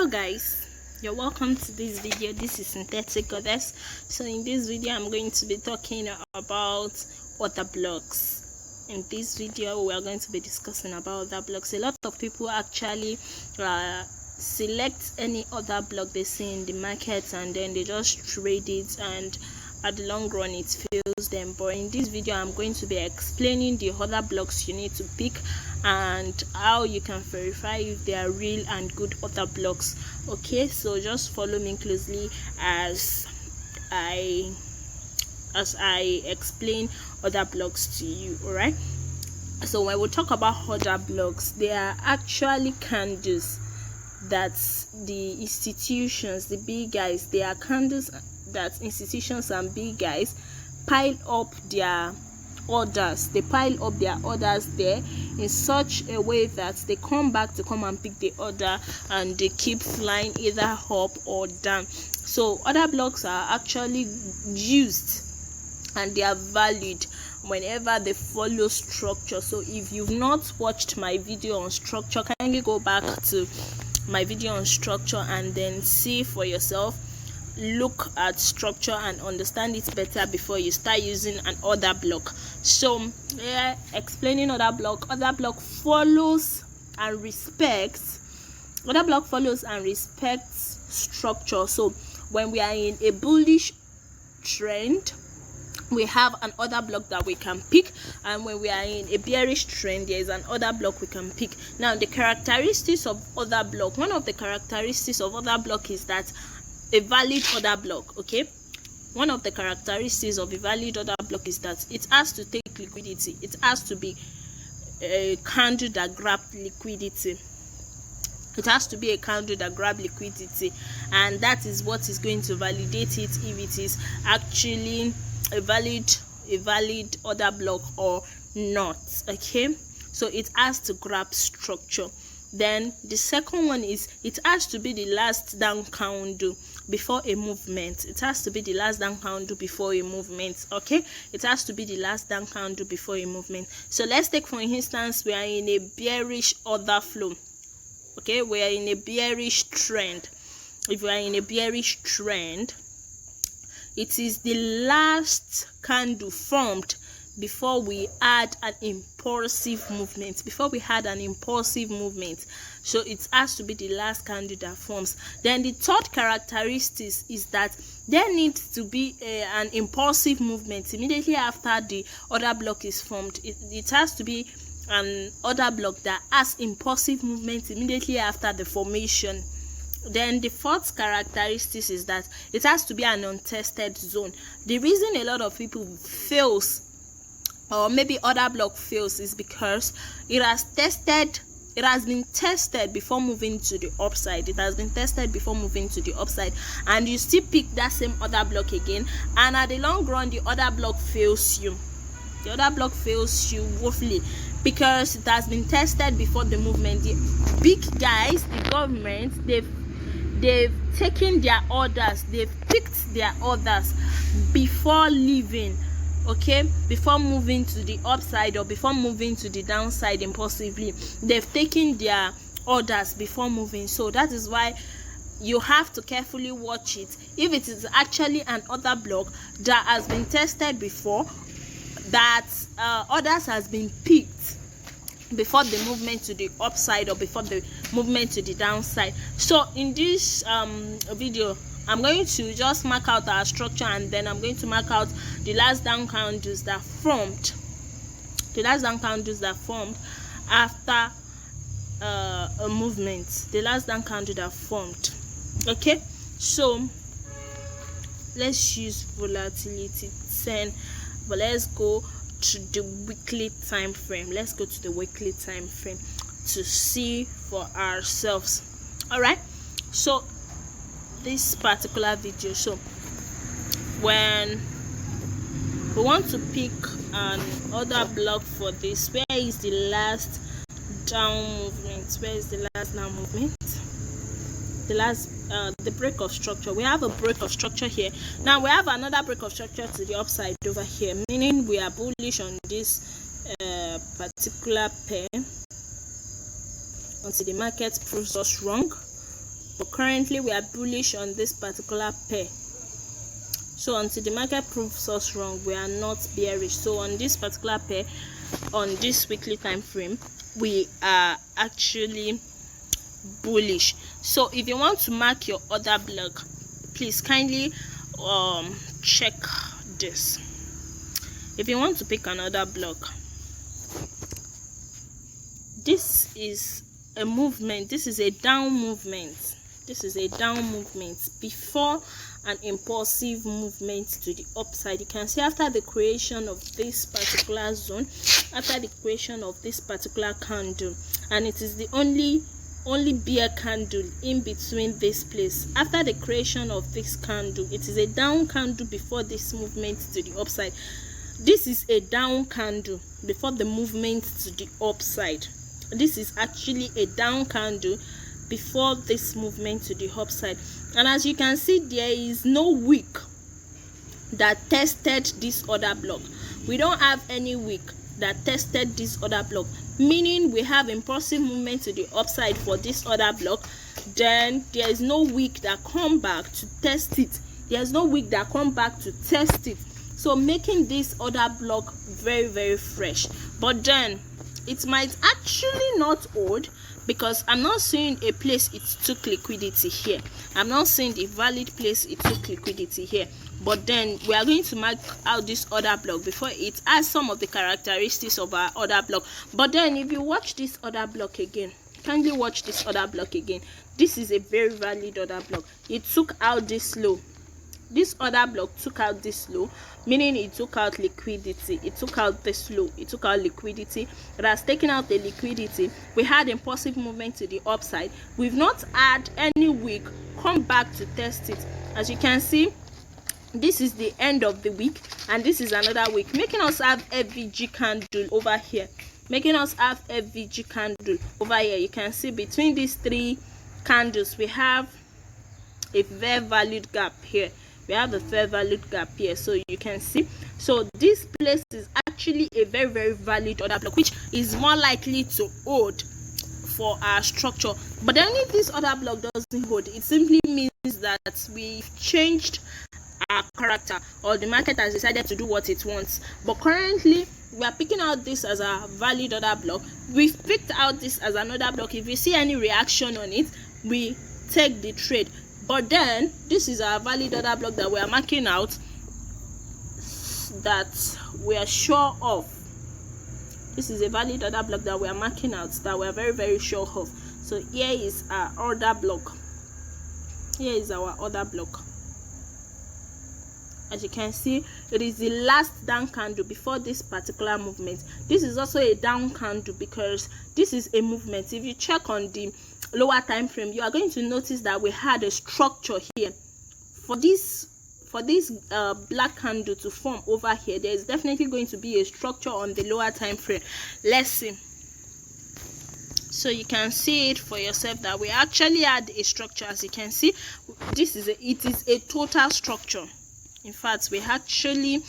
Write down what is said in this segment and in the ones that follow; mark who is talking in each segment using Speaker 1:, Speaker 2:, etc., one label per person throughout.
Speaker 1: Hello guys, you're welcome to this video. This is SyntheticGoddess. So in this video I'm going to be talking about order blocks. In this video we are going to be discussing about order blocks. A lot of people actually select any other block they see in the market and then they just trade it, and at the long run it fails them. But in this video I'm going to be explaining the other blocks you need to pick and how you can verify if they are real and good order blocks. Okay, so just follow me closely as I explain other blocks to you. All right, so when we talk about order blocks, they are actually candles that the institutions, the big guys, they are candles that institutions and big guys pile up their orders. They pile up their orders there in such a way that they come back to come and pick the order, and they keep flying either up or down. So order blocks are actually used and they are valued whenever they follow structure. So if you've not watched my video on structure, kindly go back to my video on structure and then see for yourself. Look at structure and understand it better before you start using an order block. So explaining order block follows and respects structure. So when we are in a bullish trend, we have an order block that we can pick, and when we are in a bearish trend, there is an order block we can pick. Now the characteristics of order block, one of the characteristics of order block is that a valid order block. Okay, one of the characteristics of a valid order block is that it has to take liquidity. It has to be a candle that grab liquidity. It has to be a candle that grab liquidity, and that is what is going to validate it if it is actually a valid order block or not. Okay, so it has to grab structure. Then the second one is it has to be the last down candle before a movement. It has to be the last down candle before a movement. Okay, it has to be the last down candle before a movement. So let's take for instance we are in a bearish order flow. Okay, we are in a bearish trend. If we are in a bearish trend, it is the last candle formed before we add an impulsive movement. So it has to be the last candle that forms. Then the third characteristic is that there needs to be an impulsive movement immediately after the order block is formed. It has to be an order block that has impulsive movement immediately after the formation. Then the fourth characteristic is that it has to be an untested zone. The reason a lot of people fails, or maybe order block fails, is because it has been tested before moving to the upside. And you still pick that same order block again, and at the long run the order block fails you. Woefully, because it has been tested before the movement. The big guys, the government, they've taken their orders, they've picked their orders before leaving. Okay, before moving to the upside or before moving to the downside impulsively, they've taken their orders before moving. So that is why you have to carefully watch it. If it is actually an order block that has been tested before, that orders has been picked before the movement to the upside or before the movement to the downside. So in this video I'm going to just mark out our structure, and then I'm going to mark out the last down candles that formed. After a movement. The last down candle that formed. Okay, so let's use volatility 10, but let's go to the weekly time frame. To see for ourselves. All right, so this particular video, so when we want to pick an order block for this, where is the last down movement? The break of structure. We have a break of structure here. Now we have another break of structure to the upside over here, meaning we are bullish on this particular pair until the market proves us wrong. but currently we are bullish on this particular pair. So until the market proves us wrong, we are not bearish. So on this particular pair, on this weekly time frame, we are actually bullish. So if you want to mark your other block, please kindly check this. If you want to pick another block, this is a movement, this is a down movement, this is a down movement before an impulsive movement to the upside. You can see after the creation of this particular zone, after the creation of this particular candle, and it is the only bear candle in between this place. After the creation of this candle, it is a down candle before this movement to the upside. This is a down candle before the movement to the upside. This is actually a down candle before this movement to the upside. And as you can see, there is no wick that tested this other block. We don't have any wick that tested this other block, meaning we have impulsive movement to the upside for this other block. Then there is no wick that come back to test it. There's no wick that come back to test it, so making this other block very, very fresh. But then it might actually not hold, because I'm not seeing a place it took liquidity here. I'm not seeing the valid place it took liquidity here. But then we are going to mark out this other block before it has some of the characteristics of our other block. But then if you watch this other block again, kindly watch this other block again. This is a very valid other block. It took out this low. This other block took out this low, meaning it took out liquidity. It took out this low. It took out liquidity. It has taken out the liquidity. We had impulsive movement to the upside. We've not had any wick come back to test it. As you can see, this is the end of the week, and this is another week, making us have FVG candle over here. Making us have FVG candle over here. You can see between these three candles, we have a fair valued gap here. We have a fair valued gap here, so you can see. So this place is actually a very, very valid order block, which is more likely to hold for our structure. But then if this other block doesn't hold, it simply means that we've changed our character, or the market has decided to do what it wants. But currently we are picking out this as a valid order block. We've picked out this as another block. If we see any reaction on it, we take the trade. But then this is our valid order block that we are marking out, that we are sure of. This is a valid order block that we are marking out, that we are very, very sure of. So here is our order block. Here is our order block. As you can see, it is the last down candle before this particular movement. This is also a down candle because this is a movement. If you check on the lower time frame, you are going to notice that we had a structure here. For this black candle to form over here, there is definitely going to be a structure on the lower time frame. Let's see. So you can see it for yourself that we actually had a structure. As you can see, it is a total structure. In fact, we actually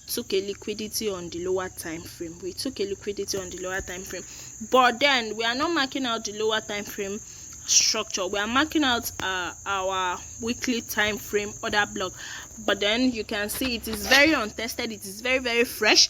Speaker 1: took a liquidity on the lower time frame. We took a liquidity on the lower time frame. But then we are not marking out the lower time frame structure. We are marking out our weekly time frame order block. But then you can see it is very untested. It is very, very fresh.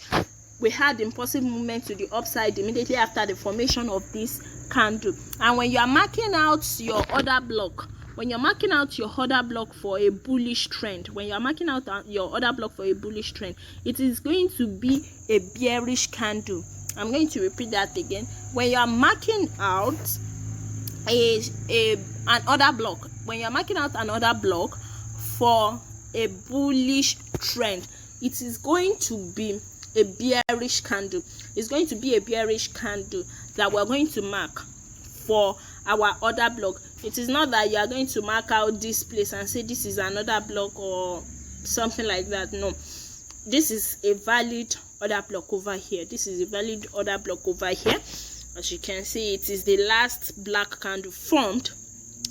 Speaker 1: We had impulsive movement to the upside immediately after the formation of this candle. And when you are marking out your order block, when you're marking out your order block for a bullish trend, when you're marking out your order block for a bullish trend, it is going to be a bearish candle. I'm going to repeat that again. When you're marking out an order block, when you're marking out an order block for a bullish trend, it is going to be a bearish candle. It's going to be a bearish candle that we're going to mark for our order block. It is not that you are going to mark out this place and say this is another block or something like that. No, this is a valid order block over here. This is a valid order block over here. As you can see, it is the last black candle formed.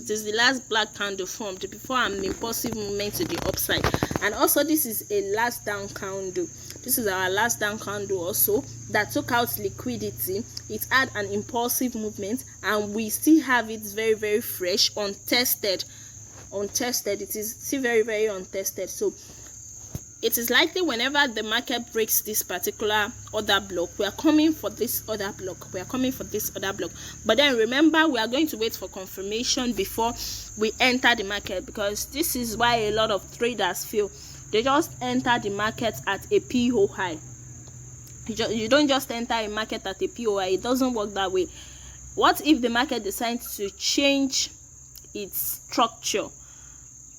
Speaker 1: It is the last black candle formed before an impulsive movement to the upside. And also this is a last down candle. This is our last down candle also that took out liquidity. It had an impulsive movement, and we still have it very, very fresh, untested. It is still very, very untested. So it is likely whenever the market breaks this particular other block, we are coming for this other block. But then remember, we are going to wait for confirmation before we enter the market, because this is why a lot of traders feel they just enter the market at a PO high. You don't just enter a market at a PO high. It doesn't work that way. What if the market decides to change its structure?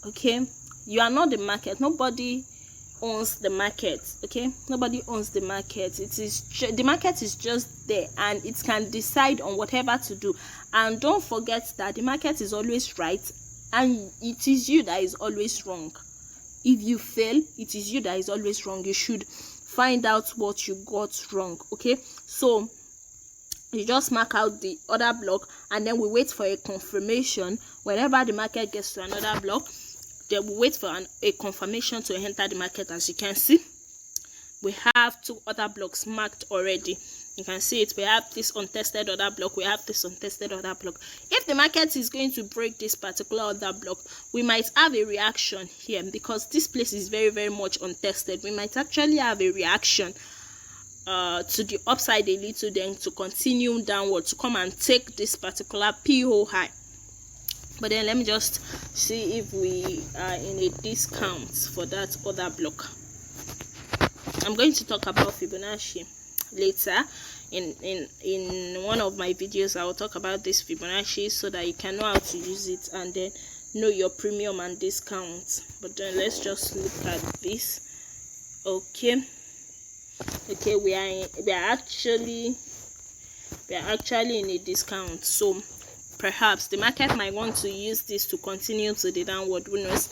Speaker 1: Okay, you are not the market. Nobody owns the market. Okay, nobody owns the market. The market is just there, and it can decide on whatever to do. And don't forget that the market is always right, and it is you that is always wrong. If you fail, it is you that is always wrong. You should find out what you got wrong. Okay, so you just mark out the other block, and then we wait for a confirmation. Whenever the market gets to another block, then we wait for a confirmation to enter the market. As you can see, we have 2 other blocks marked already. You can see it. We have this untested other block. We have this untested other block. If the market is going to break this particular other block, we might have a reaction here, because this place is very, very much untested. We might actually have a reaction to the upside a little, then to continue downward to come and take this particular PO high. But then let me just see if we are in a discount for that other block. I'm going to talk about Fibonacci later. In one of my videos, I will talk about this Fibonacci so that you can know how to use it and then know your premium and discounts. But then let's just look at this. Okay, we are actually in a discount, so perhaps the market might want to use this to continue to the downward, who knows.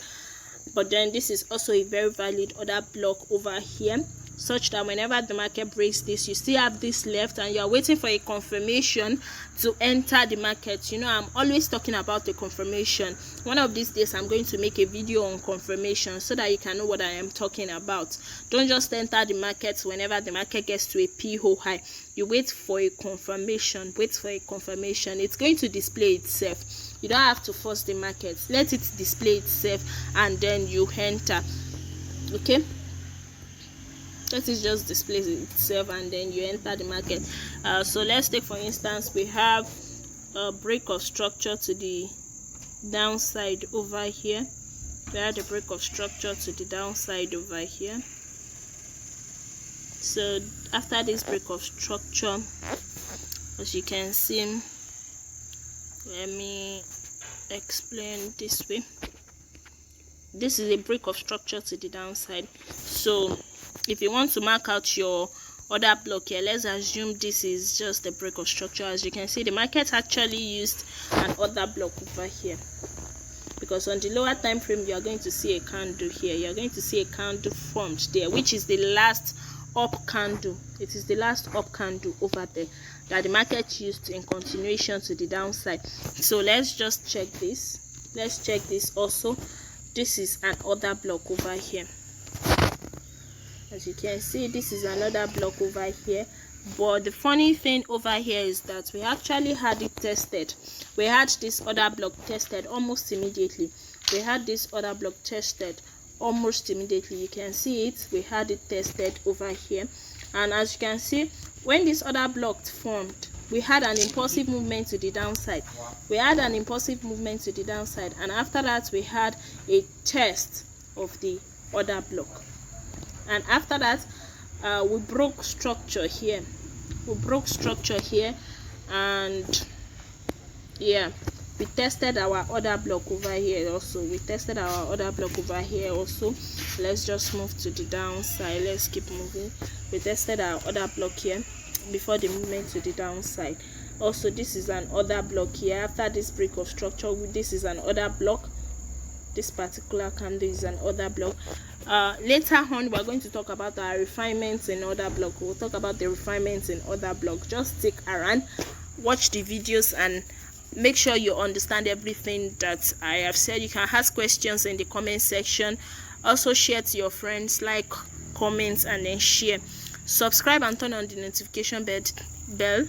Speaker 1: But then this is also a very valid other block over here, such that whenever the market breaks this, you still have this left, and you are waiting for a confirmation to enter the market. You know, I'm always talking about the confirmation. One of these days I'm going to make a video on confirmation so that you can know what I am talking about. Don't just enter the market whenever the market gets to a PO high. You wait for a confirmation. It's going to display itself. You don't have to force the market. Let it display itself, and then you enter. Okay, let it just display itself, and then you enter the market. So let's take, for instance, we have a break of structure to the downside over here. We had a break of structure to the downside over here. So after this break of structure, as you can see, let me explain this way. This is a break of structure to the downside. So if you want to mark out your other block here, let's assume this is just a break of structure. As you can see, the market actually used an other block over here, because on the lower time frame you are going to see a candle here. You are going to see a candle formed there, which is the last up candle. It is the last up candle over there that the market used in continuation to the downside. So let's just check this. Let's check this also. This is an other block over here. As you can see, this is another block over here. But the funny thing over here is that we actually had it tested. We had this other block tested almost immediately. You can see it. We had it tested over here, and as you can see, when this other block formed, we had an impulsive movement to the downside. And after that we had a test of the other block, and after that we broke structure here. And yeah, we tested our other block over here also. Let's just move to the downside. Let's keep moving. We tested our other block here before the movement to the downside. Also, this is an other block here. After this break of structure, this is an other block. This particular candle is an other block. Later on, we're going to talk about our refinements in other block. We'll talk about the refinements in other block. Just stick around, watch the videos, and make sure you understand everything that I have said. You can ask questions in the comment section. Also share to your friends, like, comment, and then share. Subscribe and turn on the notification bell